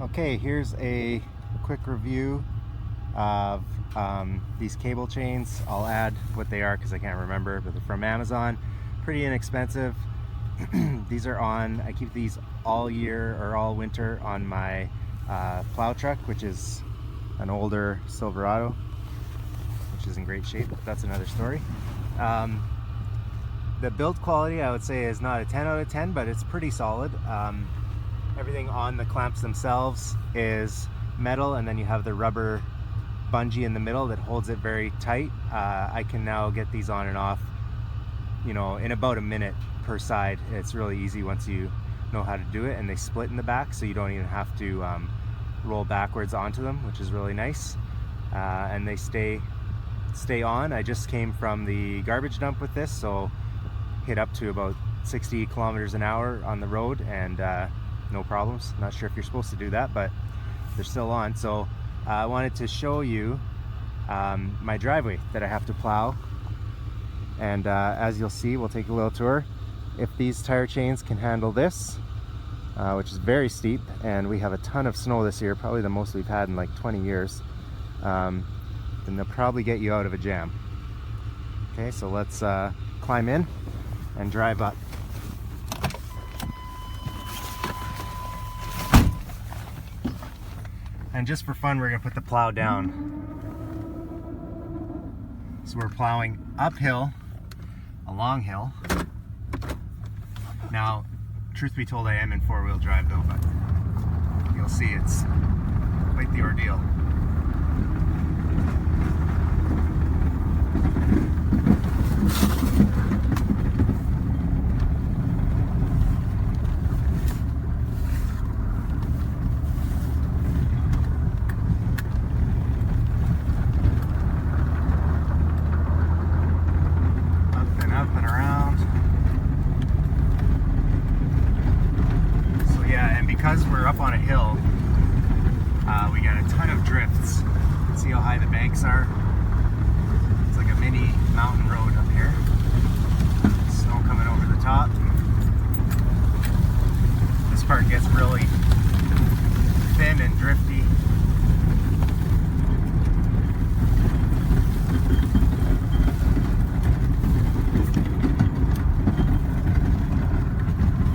Okay, here's a quick review of these cable chains. I'll add what they are because I can't remember, but they're from Amazon. Pretty inexpensive. These are on, I keep these all year or all winter on my plow truck, which is an older Silverado, which is in great shape. That's another story. The build quality, I would say, is not a 10 out of 10, but it's pretty solid. Everything on the clamps themselves is metal, and then you have the rubber bungee in the middle that holds it very tight. I can now get these on and off, in about a minute per side. It's really easy once you know how to do it, and they split in the back, so you don't even have to roll backwards onto them, which is really nice. And they stay on. I just came from the garbage dump with this, so hit up to about 60 kilometers an hour on the road, and no problems. Not sure if you're supposed to do that, but they're still on. So I wanted to show you my driveway that I have to plow, and as you'll see, we'll take a little tour. If these tire chains can handle this, which is very steep, and we have a ton of snow this year, probably the most we've had in like 20 years, then they'll probably get you out of a jam. Okay, so let's climb in and drive up. And just for fun, we're gonna put the plow down. So we're plowing uphill, a long hill. Now, truth be told, I am in four-wheel drive though, but you'll see it's quite the ordeal. Because we're up on a hill, we got a ton of drifts. You can see how high the banks are. It's like a mini mountain road up here. Snow coming over the top. This part gets really thin and drifty.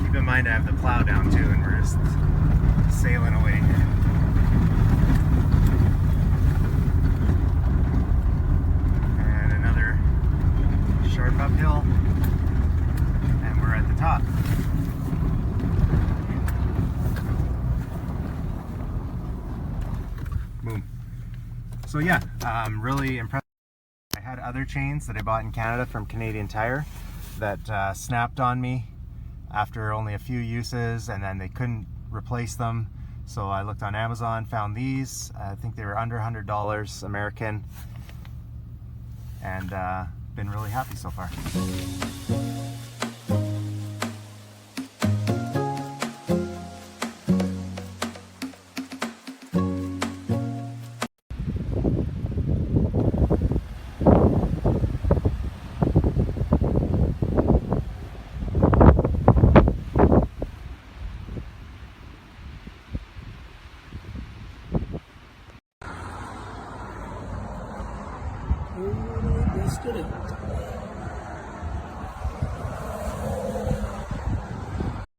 Keep in mind I have the plow down too, and we're just sailing away. And another sharp uphill, and we're at the top. Boom. So yeah, I'm really impressed. I had other chains that I bought in Canada from Canadian Tire that snapped on me after only a few uses, and then they couldn't replace them. So I looked on Amazon, found these. I think they were under $100 American, and been really happy so far.